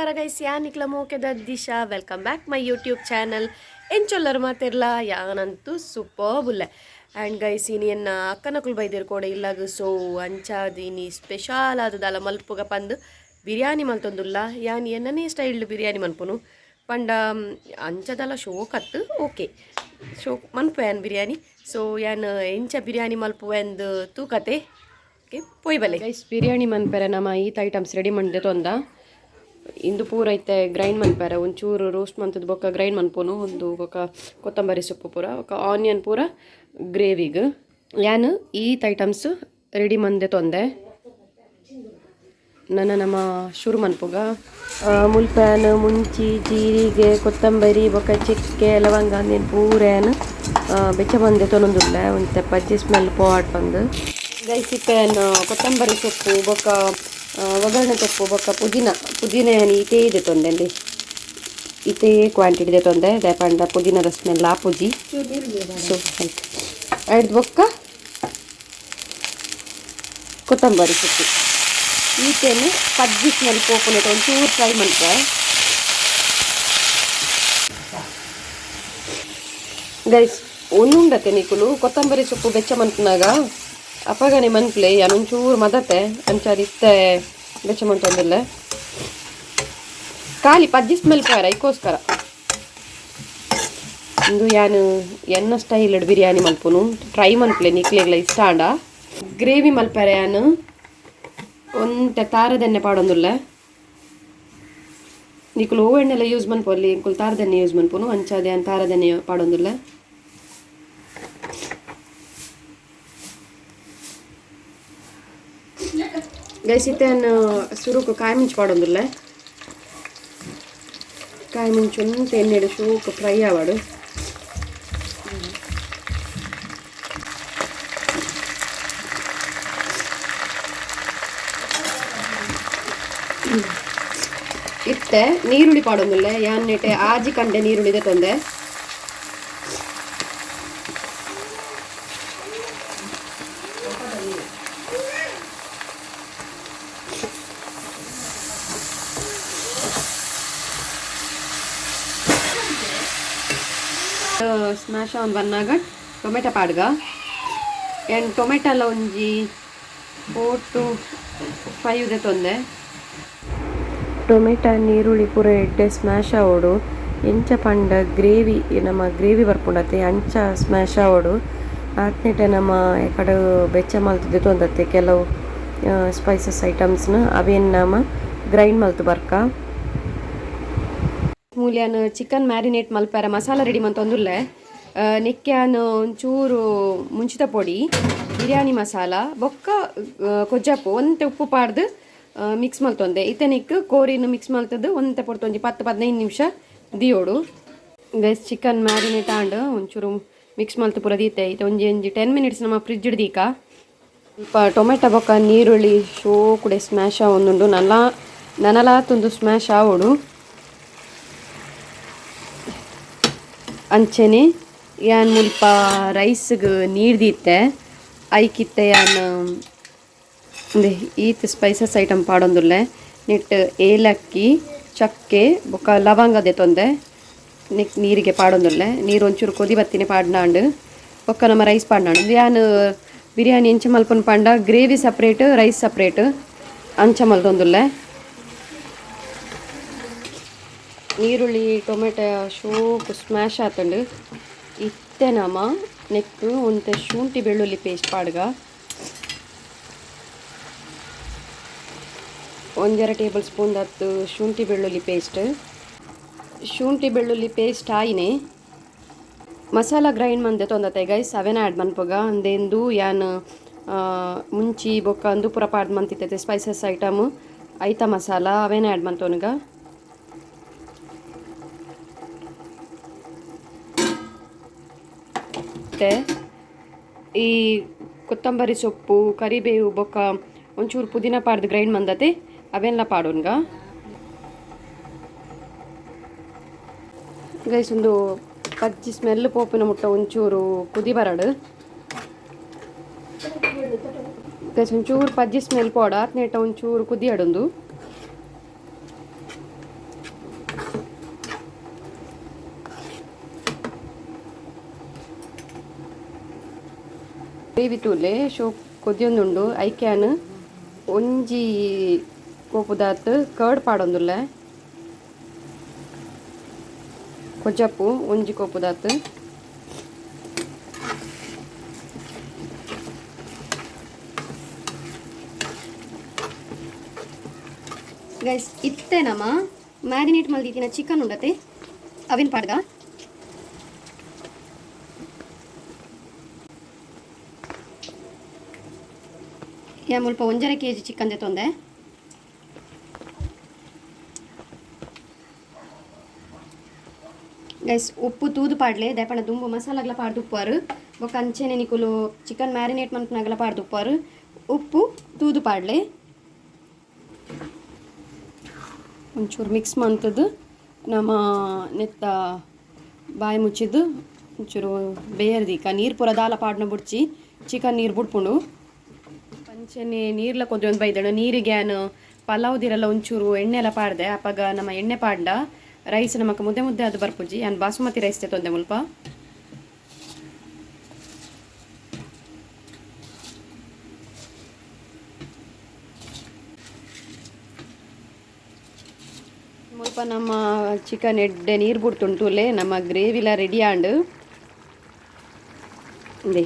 ನಮಸ್ಕಾರ ಗೈಸ್, ಯಾನಿಕ್ಲ ಮೋಕೆದ Disha. Welcome back my YouTube channel. ಎಂಚೊಲ್ಲರು ಮಾತಿರ್ಲ ಯಾನಂತೂ ಸೂಪರ್ಬುಲ್ಲೆ. ಆ್ಯಂಡ್ ಗೈಸ್ ಇನಿಯನ್ನ ಅಕ್ಕನಕುಲು ಬೈದಿರು ಕೂಡ ಇಲ್ಲಾಗ ಸೊ ಅಂಚಾದೀನಿ ಸ್ಪೆಷಲ್ ಆದದಲ್ಲ ಮಲ್ಪುಗ ಪಂದು ಬಿರಿಯಾನಿ ಮಲ್ತೊಂದುಲ್ಲ. ಯಾನ್ ಎನ್ನನೇ ಸ್ಟೈಲ್ಡ್ ಬಿರಿಯಾನಿ ಮಲ್ಪುನು ಪಂಡ ಅಂಚದಲ್ಲ ಶೋಕತ್ತು ಓಕೆ ಶೋ ಮನ್ಪುಯಾನ್ ಬಿರಿಯಾನಿ. ಸೊ ಯಾನ್ ಎಂಚ ಬಿರಿಯಾನಿ ಮಲ್ಪುವೆಂದು ತೂಕತೆ ಓಕೆ ಪೊಯ್ ಬಲೆ ಗೈಸ್. ಬಿರಿಯಾನಿ ಮನ್ಪೆರೆ ನಮ್ಮ ಈತ ಐಟಮ್ಸ್ ರೆಡಿ ಮಾಡಿದೆ ತೊಂದ ಇಂದು ಪೂರ ಐತೆ ಗ್ರೈಂಡ್ ಮನ್ಪೆರೆ ಒಂಚೂರು ರೋಸ್ಟ್ ಮಂತದ್ದು ಬೊಕ್ಕ ಗ್ರೈಂಡ್ ಮನ್ಪುನು ಒಂದು ಬೊಕ್ಕ ಕೊತ್ತಂಬರಿ ಸೊಪ್ಪು ಪೂರ ಬೊಕ್ಕ ಆನಿಯನ್ ಪೂರ ಗ್ರೇವಿಗೆ ಯಾನು ಈತ ಐಟಮ್ಸ್ ರೆಡಿ ಮಂದೆ ತೊಂದೆ ನಮ್ಮ ಶುರು ಮನ್ಪುಗ ಮುಲ್ಪ್ಯಾನ್ ಮುಂಚಿ ಜೀರಿಗೆ ಕೊತ್ತಂಬರಿ ಬೊಕ್ಕ ಚಿಕ್ಕೆ ಲವಂಗ ಅಂದೇನು ಪೂರೇನು ಬೆಚ್ಚ ಮಂದೆ ತೊನೊಂದುಲ್ಲ ಒಂದು ಪಜ್ಜಿ ಸ್ಮೆಲ್ ಪಾಟ್ ಬಂದು ಗೈಸ್ ಇಪ್ಪೇನ್ ಕೊತ್ತಂಬರಿ ಸೊಪ್ಪು ಬೊಕ್ಕ ಒಗ್ಗರಣೆ ಸೊಪ್ಪು ಬೊಕ್ಕ ಪುದೀನ ಈಟೇ ಇದೆ ತೊಂದೆ ಈಟೇ ಕ್ವಾಂಟಿಟಿ ಇದೆ ತೊಂದೆ ದಯಪಂಡ ಪುದೀನದ ಸ್ಮೆಲ್ ಆ ಪುಜಿ ಸೊ ಆಯ್ತು ಬೊಕ್ಕ ಕೊತ್ತಂಬರಿ ಸೊಪ್ಪು ಈಟೇನು ಪಜ್ಜಿ ಸ್ಮೆಲ್ ಪೋಪುನೆ ಒಂಚೂರು ಫ್ರೈ ಮಾಡ್ತೆ ಗೈಸ್ ಒಂದುಂಡತೆ ನಿಕುಲು ಕೊತ್ತಂಬರಿ ಸೊಪ್ಪು ಬೆಚ್ಚ ಮನ್ಪುನಾಗ ಅಪ್ಪಗನೆ ಮನ್ಪ್ಲೆ ಯಾನೊಂಚೂರು ಮದತೆ ಅಂಚಾದಿತ್ತೆ ಬೆಚ್ಚ ಮಂಟೊಂದಿಲ್ಲ ಖಾಲಿ ಪಜ್ಜಿ ಸ್ಮೆಲ್ ಪಾರ ಇದಕ್ಕೋಸ್ಕರ ಇಂದು ಯಾನು ಎನ್ನ ಸ್ಟೈಲ್ ಬಿರಿಯಾನಿ ಮಲ್ಪುನು ಟ್ರೈ ಮನ್ಪ್ಲೆ ನಿಕ್ಲೆಗ್ಲ ಇಷ್ಟ ಆಂಡ ಗ್ರೇವಿ ಮಲ್ಪಾರೆ ಯಾನು ಒಂತೆ ತಾರದೆಣ್ಣೆ ಪಾಡೊಂದುಲ್ಲ ನಿಕುಲು ಎಣ್ಣೆಲ್ಲ ಯೂಸ್ ಮನ್ಪೊಲ್ಲಿ ಇಂಕುಲು ತಾರದೆಣ್ಣೆ ಯೂಸ್ ಮನ್ಪುನು ಅಂಚಾದೆ ಯಾನು ತಾರದೆಣ್ಣೆ ಪಾಡೊಂದುಲ್ಲ. ಗೈಸ್ ಇತ್ತೇನು ಸುರುಕು ಕಾಯಿ ಮುಂಚು ಪಾಡೊಂದುಲ್ಲ ಕಾಯಿ ಮುಂಚು ಒಂದು ಎಣ್ಣೆಡು ಶೂಕು ಫ್ರೈ ಆವಾಡು ಇತ್ತೆ ನೀರುಳ್ಳಿ ಪಾಡೊಂದುಲ್ಲ ಯಾನ್ನೆಟೆ ಆಜಿ ಕಂಡೆ ನೀರುಳ್ಳಿದೆ ತೊಂದೆ ಸ್ಮ್ಯಾಶ್ ಆನ್ ಬನ್ನಾಗ ಟೊಮೆಟೊ ಪಾಡ್ಗ ಏನು ಟೊಮೆಟೊ ಎಲ್ಲ ಒಂಜಿ 4 to 5 ಇದೆ ತೊಂದೆ ಟೊಮೆಟೊ ನೀರುಳ್ಳಿ ಪೂರ ಎಡ್ಡೆ ಸ್ಮ್ಯಾಶ್ ಆವೋಡು ಎಂಚ ಪಂಡ ಗ್ರೇವಿ ನಮ್ಮ ಗ್ರೇವಿ ಬರ್ಪುಂಡತ್ತೆ ಅಂಚ ಸ್ಮ್ಯಾಶ್ ಆವೋಡು ಆತ್ನೆಟೆ ನಮ್ಮ ಎಕಡೆ ಬೆಚ್ಚ ಮಲ್ತದೆ ತೊಂದತ್ತೆ ಕೆಲವು ಸ್ಪೈಸಸ್ ಐಟಮ್ಸ್ನ ಅವೇನು ನಮ್ಮ ಗ್ರೈಂಡ್ ಮಲ್ತು ಬರ್ಕ ಮೂಲ್ಯಾನ್ ಚಿಕನ್ ಮ್ಯಾರಿನೇಟ್ ಮಲ್ಪಾರ ಮಸಾಲ ರೆಡಿ ಮಂತೊಂದುಲ್ಲೆ ನೆಕ್ಕ್ಯಾನ್ ಒಂಚೂರು ಮುಂಚಿತ ಪೊಡಿ ಬಿರಿಯಾನಿ ಮಸಾಲ ಬೊಕ್ಕ ಕೊಜ್ಜಪ್ಪು ಒಂತೆ ಉಪ್ಪು ಪಾಡ್ದು ಮಿಕ್ಸ್ ಮಲ್ತೊಂದೆ ಇತನಿಕ್ ಕೋರಿನ ಮಿಕ್ಸ್ ಮಲ್ತದ್ದು ಒಂತೆ ಪೊಡ್ತೊಂಜಿ 10-15 ನಿಮಿಷ ದಿಯೋಡು ಗೈಸ್ ಚಿಕನ್ ಮ್ಯಾರಿನೇಟ್ ಆಂಡ್ ಒಂಚೂರು ಮಿಕ್ಸ್ ಮಲ್ತು ಪೂರ ದೀತೆ ಇದು ಒಂಜಿ 10 ಮಿನಿಟ್ಸ್ ನಮ್ಮ ಫ್ರಿಜ್ ಹಿಡ್ದೀಕ ಸ್ವಲ್ಪ ಟೊಮೆಟೊ ಬೊಕ್ಕ ನೀರುಳ್ಳಿ ಶೋ ಕುಡೆ ಸ್ಮ್ಯಾಶ್ ಆವೊಂದುಂಡು ನನಲಾತೊಂದು ಸ್ಮ್ಯಾಶ್ ಆವೋಡು ಅಂಚೆನೆ ಯಾನ್ ಮುಲ್ಪ ರೈಸ್ಗೆ ನೀರು ದೀತೆ ಐಕಿತ್ತೆ ಯಾನ್ ಈತ್ ಸ್ಪೈಸಸ್ ಐಟಮ್ ಪಾಡೊಂದುಲ್ಲೆ ನೆಟ್ ಏಲಕ್ಕಿ ಚಕ್ಕೆ ಬೊಕ್ಕ ಲವಂಗದೆ ತೊಂದೆ ನೆಕ್ ನೀರಿಗೆ ಪಾಡೊಂದುಲ್ಲೆ ನೀರು ಒಂಚೂರು ಕೊದಿ ಬತ್ತಿನ ಪಾಡ್ನಾಂಡು ಬೊಕ್ಕ ನಮ್ಮ ರೈಸ್ ಪಾಡ್ನಾಂಡು ಯಾನ್ ಬಿರಿಯಾನಿ ಎಂಚ ಮಲ್ಪನ್ ಪಾಂಡ ಗ್ರೇವಿ ಸಪ್ರೇಟ್ ರೈಸ್ ಸಪ್ರೇಟ್ ಅಂಚ ಮಲ್ತೊಂದುಲ್ಲೆ ನೀರುಳ್ಳಿ ಟೊಮೆಟೊ ಶೋಕು ಸ್ಮ್ಯಾಶ್ ಆತಂಡು ಇತ್ತೆ ನಮ್ಮ ನೆಕ್ ಒಂತೆ ಶುಂಠಿ ಬೆಳ್ಳುಳ್ಳಿ ಪೇಸ್ಟ್ ಪಾಡ್ಗ 1 ಟೇಬಲ್ ಸ್ಪೂನ್ ದತ್ತು ಶುಂಠಿ ಬೆಳ್ಳುಳ್ಳಿ ಪೇಸ್ಟ್ ಆಯಿನೆ ಮಸಾಲ ಗ್ರೈಂಡ್ ಮಂದೆ ತೊಂದತೆ ಗೈಸ್ ಅವೇನ ಆ್ಯಡ್ ಮನ್ಪುಗ ಅಂದೆಂದು ಯಾನ್ ಮುಂಚಿ ಬೊಕ್ಕ ಅಂದು ಪೂರ ಪಾಡ್ ಮಂತಿತ್ತೈತೆ ಸ್ಪೈಸಸ್ ಐಟಮ್ ಐತ ಮಸಾಲ ಅವೇನ ಆ್ಯಡ್ ಮಂತೋನುಗ ಈ ಕೊತ್ತಂಬರಿ ಸೊಪ್ಪು ಕರಿಬೇವು ಬೊಕ್ಕ ಒಂಚೂರು ಪುದೀನ ಪಾಡ್ದು ಗ್ರೈಂಡ್ ಮಂದತೆ ಅವೆಲ್ಲ ಪಾಡೋನ್ಗ ಗೈಸ್ ಒಂದು ಪಜ್ಜಿ ಸ್ಮೆಲ್ ಪೋಪಿನ ಮುಟ್ಟ ಒಂಚೂರು ಕುದಿ ಬರಡು ಒಂಚೂರು ಪಜ್ಜಿ ಸ್ಮೆಲ್ ಪೋಡ ನೆಟ್ಟ ಒಂಚೂರು ಕುದಿ ಆಡೊಂದು ಗ್ರೇವಿ ತೂಲೆ ಶೋ ಕೊದಿಯೊಂದುಂಡು ಐಕ್ಯಾನ್ ಒಂಜಿ ಕೋಪುದಾತ್ ಕರ್ಡ್ ಪಾಡೊಂದುಲ್ಲೆ ಕೊಜ್ಜಪ್ಪು ಒಂಜಿ ಕೋಪುದಾತ್ ಗೈಸ್ ಇತ್ತೆ ನಮ್ಮ ಮ್ಯಾರಿನೇಟ್ ಮಲ್ದಿತ್ತಿನ ಚಿಕನ್ ಉಂಡತೆ ಅವಿನ ಪಾಡ್ಗ ಯಾ ಮುಲ್ಪ 1.5 kg ಚಿಕನ್ ತೆತ್ತೊಂದೆ ಗೈಸ್ ಉಪ್ಪು ತೂದು ಪಾಡ್ಲೆ ದಯಪಂಡ ದುಂಬು ಮಸಾಲಾಗ್ಲ ಪಾಡ್ದು ಉಪ್ಪಾರು ಬೊಕ್ಕ ಅಂಚೆನೆ ನಿಕುಲು ಚಿಕನ್ ಮ್ಯಾರಿನೇಟ್ ಮನ್ಪುನಾಗಲ ಪಾಡ್ದು ಉಪ್ಪಾರು ಉಪ್ಪು ತೂದು ಪಾಡ್ಲೆ ಒಂಚೂರು ಮಿಕ್ಸ್ ಮಂತದ್ದು ನಮ್ಮ ನೆತ್ತ ಬಾಯಿ ಮುಚ್ಚಿದ್ದು ಒಂಚೂರು ಬೇಯರ್ದೀಕ ನೀರು ಪೂರ ದಾಲ ಪಾಡ್ನ ಬುಡ್ಚಿ ಚಿಕನ್ ನೀರು ಬುಡ್ಪುಂಡು ಪಂಚನೆ ನೀರ್ಲ ಕೊದ್ರೊಂದು ಬೈದಳು ನೀರಿಗೆ ನಾನು ಪಲಾವ್ದಿರಲ್ಲ ಒಂಚೂರು ಎಣ್ಣೆ ಎಲ್ಲ ಪಾಡ್ದೆ ಅಪ್ಪಾಗ ನಮ್ಮ ಎಣ್ಣೆ ಪಾಡ್ಡ ರೈಸ್ ನಮಕ್ ಮುದ್ದೆ ಮುದ್ದೆ ಅದು ಬರ್ಪುಜಿ ನಾನು ಬಾಸುಮತಿ ರೈಸ್ ತೆತ್ತೊಂದೆ ಮುಲ್ಪ ಮುಲ್ಪ ನಮ್ಮ ಚಿಕನ್ ಎಡ್ಡೆ ನೀರು ಬಿಡ್ತುಂಟುಲೆ ನಮ್ಮ ಗ್ರೇವಿಲ ರೆಡಿ ಆಂಡು ಇಂದೇ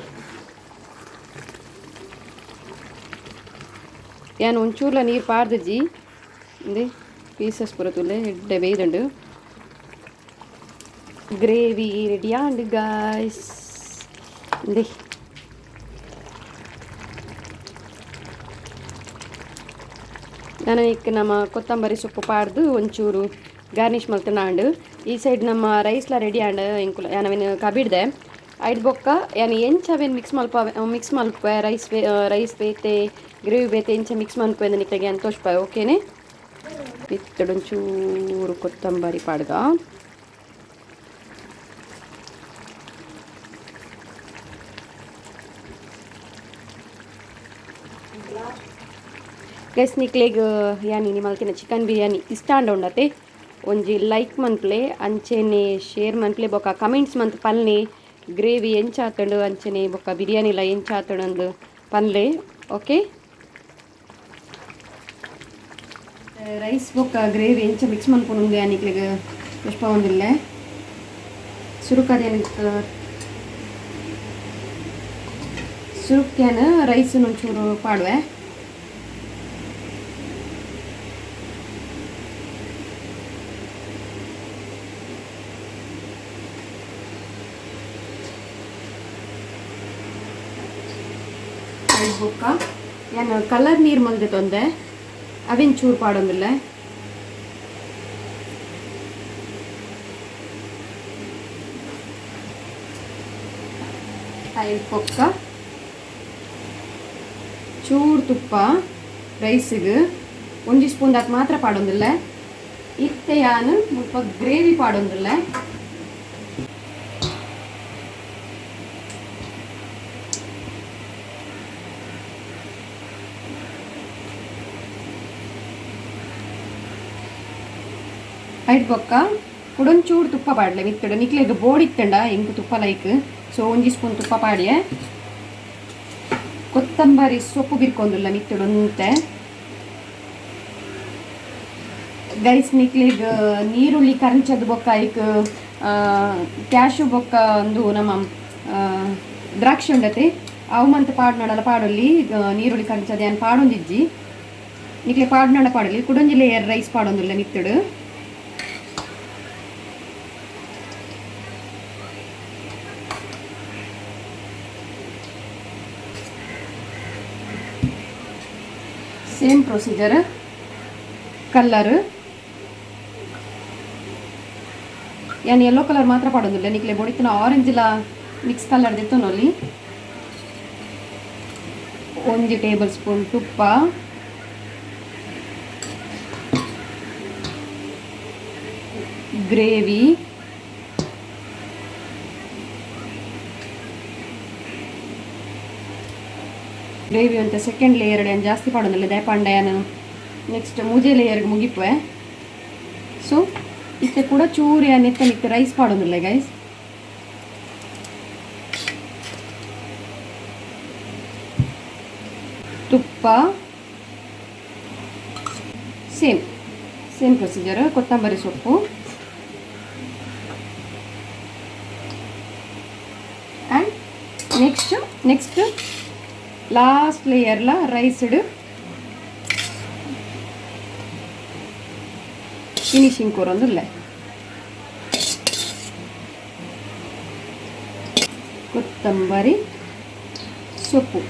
ಯಾನು ಒಂಚೂರ್ಲ ನೀರು ಪಾಡ್ದಜ್ಜಿ ಇಂದೇ ಪೀಸಸ್ ಬರುತ್ತುಲೆ ಎಡ್ಡೆ ಬೇಯ್ದುಂಡು ಗ್ರೇವಿ ರೆಡಿ ಆಂಡು ಗಾಯ್ಸ್ ಇಂದೇ ನಾನು ಈಗ ನಮ್ಮ ಕೊತ್ತಂಬರಿ ಸೊಪ್ಪು ಪಾಡ್ದು ಒಂಚೂರು ಗಾರ್ನಿಷ್ ಮಲ್ತನಾಂಡು ಈ ಸೈಡ್ ನಮ್ಮ ರೈಸ್ಲ ರೆಡಿ ಆಂಡು ಇಂಕುಲ ನಾವೇನು ಕಬಿಡ್ದೆ ಐದು ಬೊಕ್ಕ ಯಾನು ಎಂಚವೇನು ಮಿಕ್ಸ್ ಮಲ್ಪ ರೈಸ್ ಬೇತೆ ಗ್ರೇವಿ ಬೇತೆ ಎಂಚ ಮಿಕ್ಸ್ ಮಲ್ಪೆ ನಿಕ್ಲೆಗೆ ಅಂತ ತೋಚ್ಪಾಯ ಓಕೆನೆ ಇತ್ತಡೊಂಚೂರು ಕೊತ್ತಂಬರಿ ಪಾಡ್ಗ ಗೈಸ್ ನಿಕ್ಲೆಗ್ ಯಾನಿ ನಿಮಲ್ತಿನ ಚಿಕನ್ ಬಿರಿಯಾನಿ ಇಷ್ಟ ಉಂಡತೆ ಒಂಜಿ ಲೈಕ್ ಮನ್ಪ್ಲೆ ಅಂಚೆನೆ ಶೇರ್ ಮನ್ಪ್ಲೆ ಬೊಕ್ಕ ಕಮೆಂಟ್ಸ್ ಮಂತ್ ಪನ್ಲೆ ಗ್ರೇವಿ ಎಂಚಾತಂಡು ಅಂಚೆನೆ ಬೊಕ್ಕ ಬಿರಿಯಾನಿಲ ಎಂಚಾತಂಡು ಪನ್ಲೆ ಓಕೆ ರೈಸ್ ಬೊಕ್ಕ ಗ್ರೇವಿ ಎಂಚ ಮಿಕ್ಸ್ ಮನ್ಪುಂಡು ಯಾನಿಕ್ಲೆಗ್ ಪುಷ್ಪ ಒಂದಿಲ್ಲೆ ಸುರುಕ್ಯಾನ ರೈಸ್ ಒಂಚೂರು ಪಾಡುವೆ ಬೊಕ್ಕ ಏನು ಕಲರ್ ನೀರು ಮಲ್ದೆ ತೊಂದೆ ಅವೇನು ಚೂರು ಪಾಡೊಂದಿಲ್ಲ ಐದು ಬೊಕ್ಕ ಚೂರು ತುಪ್ಪ ರೈಸಿಗೆ ಒಂಜಿ ಸ್ಪೂನ್ ದಾತ್ ಮಾತ್ರ ಪಾಡೊಂದಿಲ್ಲ ಇತ್ತೆ ಯಾನು ಮುಲ್ಪ ಗ್ರೇವಿ ಪಾಡೊಂದಿಲ್ಲ ಐದು ಬೊಕ್ಕ ಕುಡೊಂಚೂರು ತುಪ್ಪ ಪಾಡ್ಲೆ ಮಿತ್ತಡು ನಿಕ್ಲೆಗ್ ಬೋಡಿತ್ತಂಡ ಇಂಕು ತುಪ್ಪ ಲೈಕ್ ಸೊ ಒಂಜಿ ಸ್ಪೂನ್ ತುಪ್ಪ ಪಾಡ್ಯೆ ಕೊತ್ತಂಬರಿ ಸೊಪ್ಪು ಬಿರ್ಕೊಂದುಲ್ಲ ಮಿತ್ತಡು ಅಂತೆ ಗೈಸ್ ನಿಕ್ಲೆಗ್ ನೀರುಳ್ಳಿ ಕರಂಚದು ಬೊಕ್ಕ ಐಕ್ ಕ್ಯಾಶು ಬೊಕ್ಕ ಒಂದು ನಮ್ಮ ದ್ರಾಕ್ಷಿ ಉಂಡತೆ ಅವು ಮಂತ್ ಪಾಡ್ನಡಲ ಪಾಡೊಲ್ಲಿ ನೀರುಳ್ಳಿ ಕರಂಚದು ಏನು ಪಾಡೊಂದಿಜ್ಜಿ ನಿಕ್ಲೆ ಪಾಡ್ನಡ ಪಾಡೊಲ್ಲಿ ಕುಡೊಂಜಿ ಲೇಯರ್ ರೈಸ್ ಪಾಡೊಂದುಲ್ಲ ಮಿತ್ತಡು ಸೇಮ್ ಪ್ರೊಸೀಜರ್ ಕಲರ್ ಯಾನು ಯೆಲ್ಲೋ ಕಲರ್ ಮಾತ್ರ ಪಾಡೊಂದಿಲ್ಲ ನಿಕ್ಲೆ ಬೊಡಿತಿನ ಆರೆಂಜ್ ಲ ಮಿಕ್ಸ್ ಕಲರ್ ದೆತ್ತೊನೊಲ್ಲಿ ಒಂಜಿ ಟೇಬಲ್ ಸ್ಪೂನ್ ತುಪ್ಪ ಗ್ರೇವಿ ಗ್ರೇವಿ ಅಂತ ಸೆಕೆಂಡ್ ಲೇಯರ್ ಏನು ಜಾಸ್ತಿ ಪಾಡೋದಿಲ್ಲ ದಯಪಂಡ ಏನು ನೆಕ್ಸ್ಟ್ ಮೂಜೆ ಲೇಯರ್ಗೆ ಮುಗಿಪುವೆ ಸೊ ಇತ್ತೆ ಕೂಡ ಚೂರು ನೆತ್ತ ರೈಸ್ ಪಾಡೋದಿಲ್ಲ ಗೈಸ್ ತುಪ್ಪ, ಸೇಮ್ ಪ್ರೊಸೀಜರ್. ಕೊತ್ತಂಬರಿ ಸೊಪ್ಪು ಆ್ಯಂಡ್ ನೆಕ್ಸ್ಟ್ ಲಾಸ್ಟ್ ಲೇಯರ್ಲ ರೈಸ್ಡ್ ಫಿನಿಶಿಂಗ್ ಕೊರೊಂದುಲ್ಲೆ ಕೊತ್ತಂಬರಿ ಸೊಪ್ಪು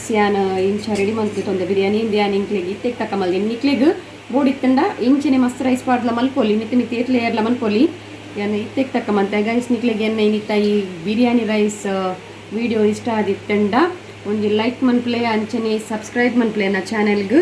ಸ್ಯಾನ ಇಂಚ ರೆಡಿ ಮಂತ್ಲೊಂದು ಬಿರಿಯಾನಿ ಇಂಡಿಯಾನಿ ಇಂಕ್ಲೆಗ್ ಇತ್ತೆಗ್ ತಕ್ಕಮಲ್ದಿ ನಿಕ್ಲೆಗ್ ಬೋಡಿತ್ತಂಡ ಇಂಚನೆ ಮಸ್ತ್ ರೈಸ್ ಪಾಡ್ಲ ಮಲ್ಪೊಲಿ ಮಿತ್ ಏತ್ ಲೇಯರ್ಲ ಮಲ್ಪೊಲಿ ಏನು ಇತ್ತೆಗ್ ತಕ್ಕಮಂತೆ ಗೈಸ್ ನಿಕ್ಲೆಗ್ ಎನ್ನ ಏನಿತ್ತ ಈ ಬಿರಿಯಾನಿ ರೈಸ್ ವಿಡಿಯೋ ಇಷ್ಟ ಆದಿತ್ತಂಡ ಒಂದು ಲೈಕ್ ಮನ್ಪ್ಲೆ ಅಂಚನೆ ಸಬ್ಸ್ಕ್ರೈಬ್ ಮನ್ಪ್ಲೆ ನನ್ನ ಚಾನೆಲ್ಗೆ.